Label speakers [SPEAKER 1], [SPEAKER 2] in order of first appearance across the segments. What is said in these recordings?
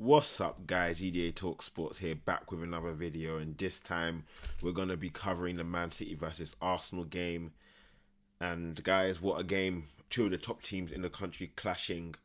[SPEAKER 1] What's up, guys? EDA Talk Sports here, back with another video, and this time we're going to be covering the Man City versus Arsenal game. And guys, what a game. Two of the top teams in the country clashing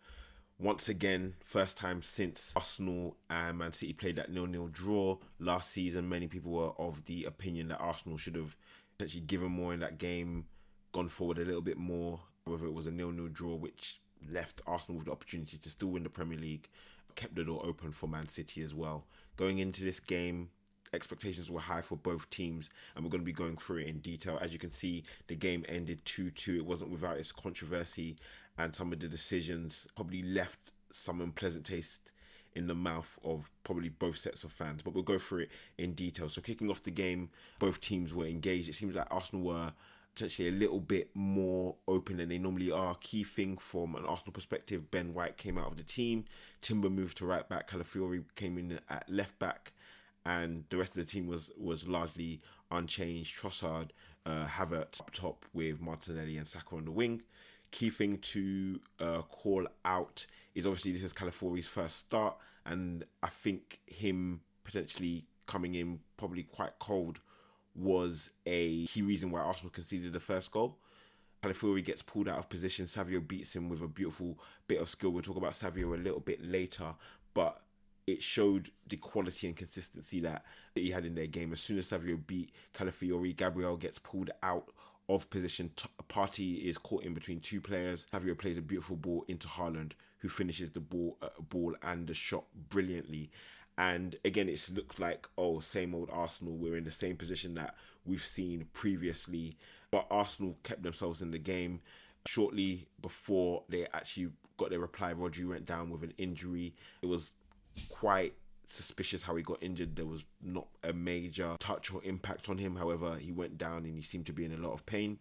[SPEAKER 1] once again. First time since Arsenal and Man City played that 0-0 draw last season. Many people were of the opinion that Arsenal should have essentially given more in that game, gone forward a little bit more. Whether it was a 0-0 draw, which left Arsenal with the opportunity to still win the Premier League, kept the door open for Man City as well. Going into this game, expectations were high for both teams, and we're going to be going through it in detail. As you can see, the game ended 2-2. It wasn't without its controversy, and some of the decisions probably left some unpleasant taste in the mouth of probably both sets of fans, but we'll go through it in detail. So kicking off the game, both teams were engaged. It seems like Arsenal were potentially a little bit more open than they normally are. Key thing from an Arsenal perspective, Ben White came out of the team, Timber moved to right back, Calafiori came in at left back, and the rest of the team was largely unchanged. Trossard, Havertz up top with Martinelli and Saka on the wing. Key thing to call out is obviously this is Calafiori's first start, and I think him potentially coming in probably quite cold was a key reason why Arsenal conceded the first goal. Calafiori gets pulled out of position. Savio beats him with a beautiful bit of skill. We'll talk about Savio a little bit later, but it showed the quality and consistency that he had in their game. As soon as Savio beat Calafiori, Gabriel gets pulled out of position. Partey is caught in between two players. Savio plays a beautiful ball into Haaland, who finishes the ball and the shot brilliantly. And again, it's looked like, oh, same old Arsenal. We're in the same position that we've seen previously. But Arsenal kept themselves in the game. Shortly before they actually got their reply, Rodri went down with an injury. It was quite suspicious how he got injured. There was not a major touch or impact on him. However, he went down and he seemed to be in a lot of pain.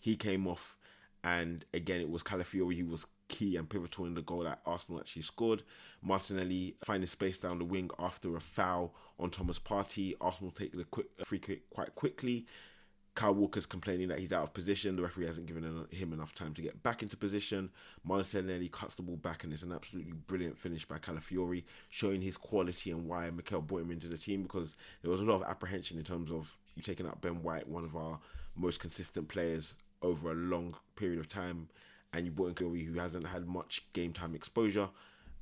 [SPEAKER 1] He came off, and again, it was Calafiori who was key and pivotal in the goal that Arsenal actually scored. Martinelli finding space down the wing after a foul on Thomas Partey. Arsenal take the free kick quite quickly. Kyle Walker's complaining that he's out of position. The referee hasn't given him enough time to get back into position. Martinelli cuts the ball back, and it's an absolutely brilliant finish by Calafiori, showing his quality and why Mikel brought him into the team, because there was a lot of apprehension in terms of you taking out Ben White, one of our most consistent players over a long period of time, and you brought in Calafiori, who hasn't had much game time exposure,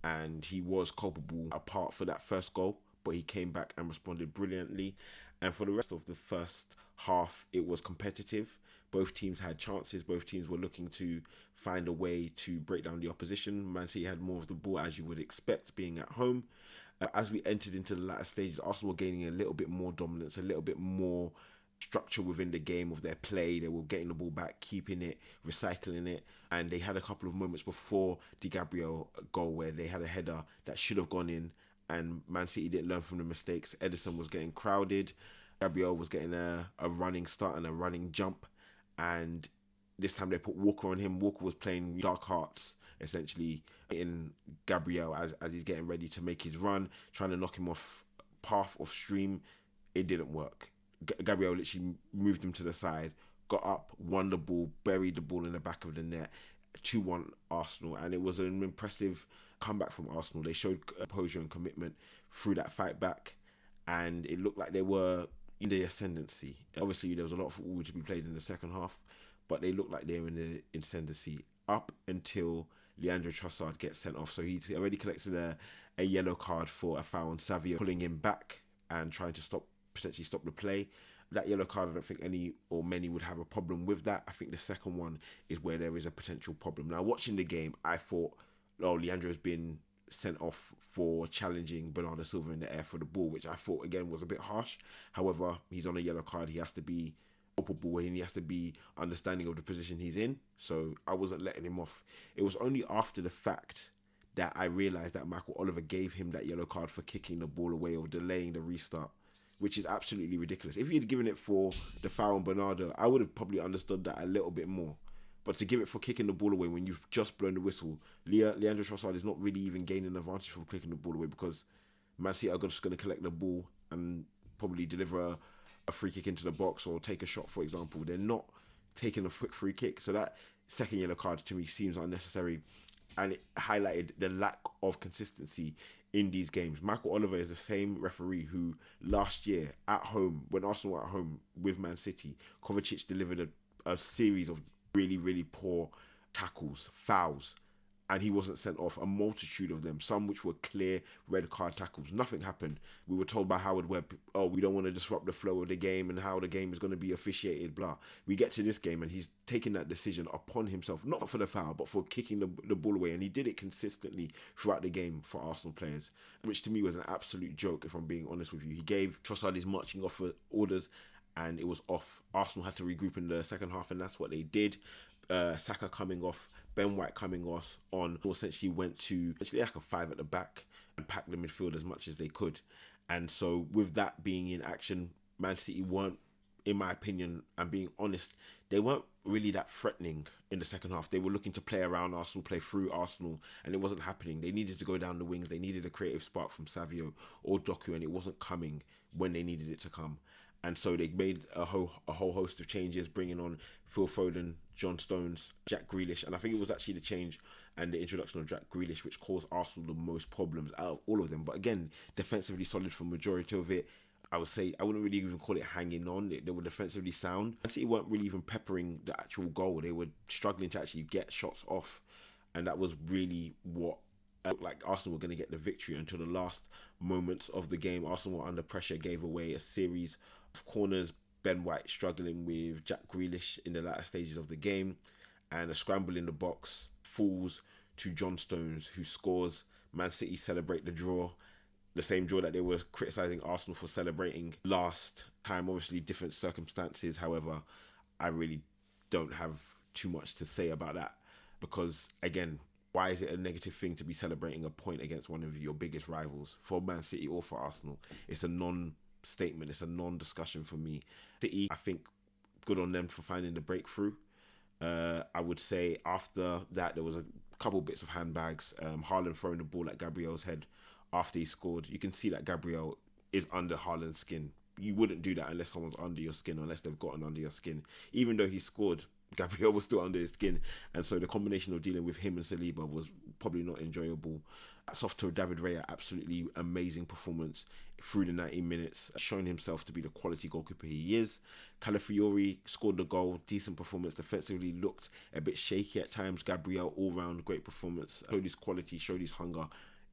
[SPEAKER 1] and he was culpable apart for that first goal, but he came back and responded brilliantly. And for the rest of the first half, it was competitive. Both teams had chances. Both teams were looking to find a way to break down the opposition. Man City had more of the ball, as you would expect, being at home. As we entered into the latter stages, Arsenal were gaining a little bit more dominance, a little bit more structure within the game of their play. They were getting the ball back, keeping it, recycling it, and they had a couple of moments before the Gabriel goal where they had a header that should have gone in, and Man City didn't learn from the mistakes. Ederson was getting crowded. Gabriel was getting a running start and a running jump, and this time they put Walker on him. Walker was playing dark hearts, essentially, in Gabriel as he's getting ready to make his run, trying to knock him off path of stream. It didn't work. Gabriel literally moved him to the side, got up, won the ball, buried the ball in the back of the net, 2-1 Arsenal, and it was an impressive comeback from Arsenal. They showed composure and commitment through that fight back, and it looked like they were in the ascendancy. Obviously, there was a lot of football to be played in the second half, but they looked like they were in the ascendancy up until Leandro Trossard gets sent off. So he's already collected a yellow card for a foul on Savio, pulling him back and trying to potentially stop the play. That yellow card, I don't think any or many would have a problem with that. I think the second one is where there is a potential problem. Now, watching the game, I thought, oh, Leandro's been sent off for challenging Bernardo Silva in the air for the ball, which I thought, again, was a bit harsh. However, he's on a yellow card. He has to be culpable and he has to be understanding of the position he's in. So I wasn't letting him off. It was only after the fact that I realised that Michael Oliver gave him that yellow card for kicking the ball away or delaying the restart, which is absolutely ridiculous. If he had given it for the foul on Bernardo, I would have probably understood that a little bit more. But to give it for kicking the ball away when you've just blown the whistle, Leandro Trossard is not really even gaining an advantage from kicking the ball away, because Man City are just going to collect the ball and probably deliver a free kick into the box or take a shot, for example. They're not taking a quick free kick. So that second yellow card to me seems unnecessary. and it highlighted the lack of consistency in these games. Michael Oliver is the same referee who last year at home, when Arsenal were at home with Man City, Kovacic delivered a series of really, really poor tackles, fouls, and he wasn't sent off. A multitude of them, some which were clear red card tackles. Nothing happened. We were told by Howard Webb, oh, we don't want to disrupt the flow of the game and how the game is going to be officiated, blah. We get to this game and he's taking that decision upon himself, not for the foul, but for kicking the ball away. And he did it consistently throughout the game for Arsenal players, which to me was an absolute joke, if I'm being honest with you. He gave Trossard his marching off orders and it was off. Arsenal had to regroup in the second half, and that's what they did. Saka coming off, Ben White coming off on, essentially went to essentially like a five at the back and packed the midfield as much as they could. And so with that being in action, Man City weren't, in my opinion, and being honest, they weren't really that threatening in the second half. They were looking to play around Arsenal, play through Arsenal, and it wasn't happening. They needed to go down the wings. They needed a creative spark from Savio or Doku, and it wasn't coming when they needed it to come. And so they made a whole host of changes, bringing on Phil Foden, John Stones, Jack Grealish. And I think it was actually the change and the introduction of Jack Grealish which caused Arsenal the most problems out of all of them. But again, defensively solid for majority of it. I would say, I wouldn't really even call it hanging on. They were defensively sound. I City weren't really even peppering the actual goal. They were struggling to actually get shots off. And that was really what looked like Arsenal were going to get the victory until the last moments of the game. Arsenal were under pressure, gave away a series of corners. Ben White struggling with Jack Grealish in the latter stages of the game, and a scramble in the box falls to John Stones, who scores. Man City celebrate the draw, the same draw that they were criticising Arsenal for celebrating last time. Obviously different circumstances, however, I really don't have too much to say about that, because again, why is it a negative thing to be celebrating a point against one of your biggest rivals, for Man City or for Arsenal? It's a non-statement, it's a non-discussion for me. City, I think, good on them for finding the breakthrough. I would say after that, there was a couple bits of handbags. Haaland throwing the ball at Gabriel's head after he scored. You can see that Gabriel is under Haaland's skin. You wouldn't do that unless someone's under your skin, unless they've gotten under your skin. Even though he scored, Gabriel was still under his skin, and so the combination of dealing with him and Saliba was probably not enjoyable. That's off to David Raya, absolutely amazing performance through the 90 minutes, showing himself to be the quality goalkeeper he is. Calafiori scored the goal, decent performance, defensively looked a bit shaky at times. Gabriel, all round great performance, showed his quality, showed his hunger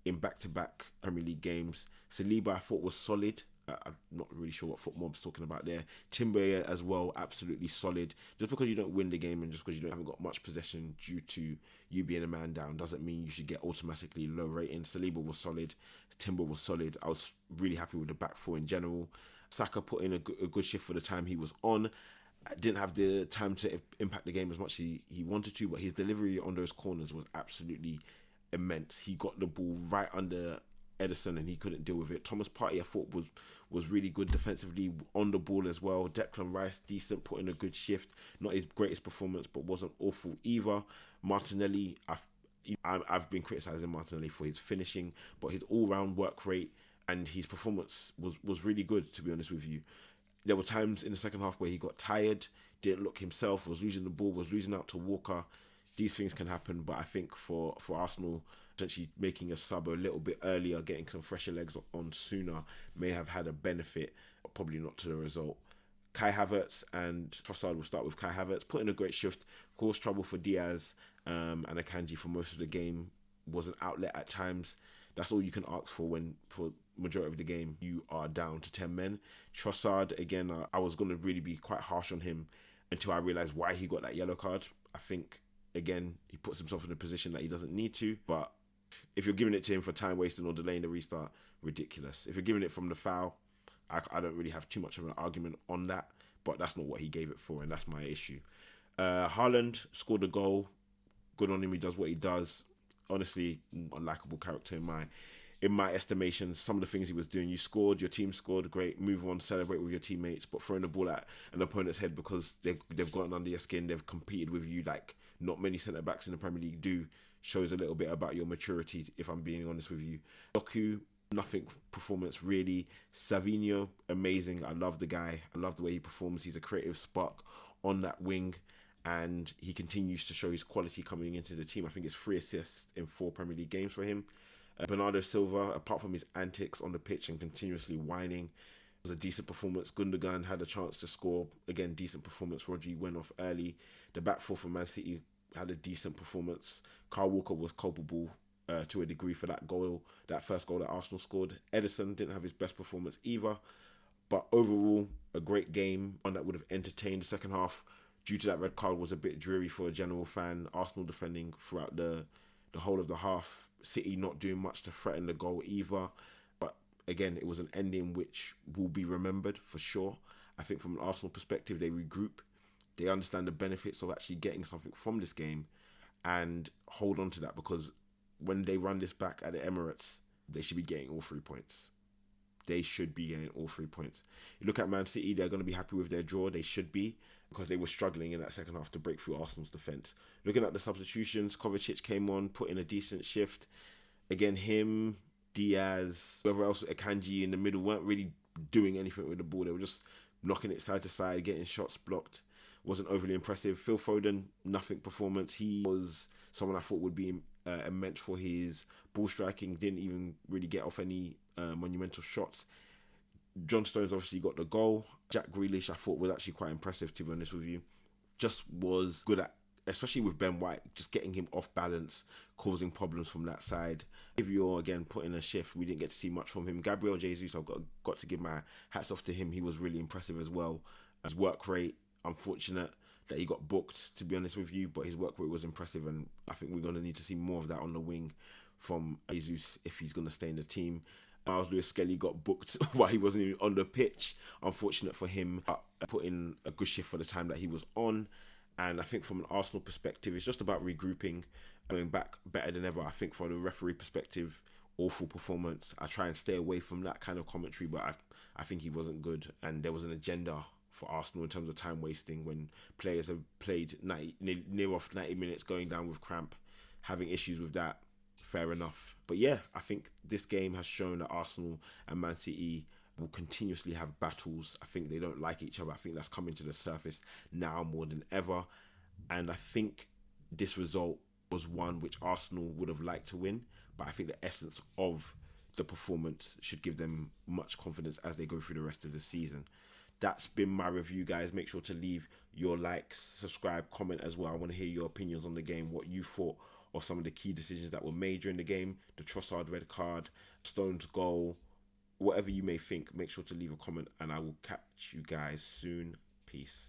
[SPEAKER 1] in back-to-back Premier League games. Saliba, I thought, was solid. I'm not really sure what Footmob's talking about there. Timber as well, absolutely solid. Just because you don't win the game and just because you haven't got much possession due to you being a man down doesn't mean you should get automatically low rating. Saliba was solid. Timber was solid. I was really happy with the back four in general. Saka put in a good shift for the time he was on. Didn't have the time to impact the game as much as he wanted to, but his delivery on those corners was absolutely immense. He got the ball right under Ederson and he couldn't deal with it. Thomas Partey, I thought, was really good defensively on the ball as well. Declan Rice, decent, put in a good shift. Not his greatest performance, but wasn't awful either. Martinelli, I've been criticising Martinelli for his finishing, but his all-round work rate and his performance was really good, to be honest with you. There were times in the second half where he got tired, didn't look himself, was losing the ball, was losing out to Walker. These things can happen, but I think for Arsenal, potentially making a sub a little bit earlier, getting some fresher legs on sooner, may have had a benefit, but probably not to the result. Kai Havertz and Trossard, will start with Kai Havertz, put in a great shift, caused trouble for Diaz and Akanji for most of the game, was an outlet at times. That's all you can ask for when, for majority of the game, you are down to 10 men. Trossard, again, I was going to really be quite harsh on him until I realised why he got that yellow card. I think, again, he puts himself in a position that he doesn't need to, but if you're giving it to him for time wasting or delaying the restart, ridiculous. If you're giving it from the foul, I don't really have too much of an argument on that, but that's not what he gave it for, and that's my issue. Haaland scored a goal. Good on him, he does what he does. Honestly, unlikable character in my estimation. Some of the things he was doing, you scored, your team scored, great, move on, celebrate with your teammates, but throwing the ball at an opponent's head because they've gotten under your skin, they've competed with you like not many centre-backs in the Premier League do, shows a little bit about your maturity, if I'm being honest with you. Doku, nothing performance really. Savinho, amazing. I love the guy. I love the way he performs. He's a creative spark on that wing. and he continues to show his quality coming into the team. I think it's 3 assists in 4 Premier League games for him. Bernardo Silva, apart from his antics on the pitch and continuously whining, it was a decent performance. Gundogan had a chance to score. Again, decent performance. Rodri went off early. The back four for Man City had a decent performance. Kyle Walker was culpable to a degree for that goal, that first goal that Arsenal scored. Ederson didn't have his best performance either. But overall, a great game, one that would have entertained the second half. Due to that red card was a bit dreary for a general fan. Arsenal defending throughout the whole of the half. City not doing much to threaten the goal either. But again, it was an ending which will be remembered for sure. I think from an Arsenal perspective, they regroup. They understand the benefits of actually getting something from this game and hold on to that, because when they run this back at the Emirates, they should be getting all 3 points. They should be getting all 3 points. You look at Man City, they're going to be happy with their draw. They should be, because they were struggling in that second half to break through Arsenal's defence. Looking at the substitutions, Kovacic came on, put in a decent shift. Again, him, Diaz, whoever else, Akanji in the middle, weren't really doing anything with the ball. They were just knocking it side to side, getting shots blocked. Wasn't overly impressive. Phil Foden, nothing performance. He was someone I thought would be immense for his ball striking. Didn't even really get off any monumental shots. John Stones obviously got the goal. Jack Grealish, I thought, was actually quite impressive, to be honest with you. Just was good at, especially with Ben White, just getting him off balance, causing problems from that side. If you're, again, putting a shift, we didn't get to see much from him. Gabriel Jesus, I've got to give my hats off to him. He was really impressive as well. His work rate, unfortunate that he got booked, to be honest with you, but his work rate was impressive, and I think we're going to need to see more of that on the wing from Jesus if he's going to stay in the team. Miles Lewis-Skelly got booked while he wasn't even on the pitch. Unfortunate for him, but put in a good shift for the time that he was on. And I think from an Arsenal perspective, it's just about regrouping, going back better than ever. I think from the referee perspective, awful performance. I try and stay away from that kind of commentary, but I think he wasn't good. And there was an agenda for Arsenal in terms of time wasting when players have played near off 90 minutes, going down with cramp, having issues with that. Fair enough. But yeah, I think this game has shown that Arsenal and Man City will continuously have battles. I think they don't like each other. I think that's coming to the surface now more than ever. And I think this result was one which Arsenal would have liked to win. But I think the essence of the performance should give them much confidence as they go through the rest of the season. That's been my review, guys. Make sure to leave your likes, subscribe, comment as well. I want to hear your opinions on the game, what you thought of some of the key decisions that were made during the game, the Trossard red card, Stones goal, whatever you may think. Make sure to leave a comment, and I will catch you guys soon. Peace.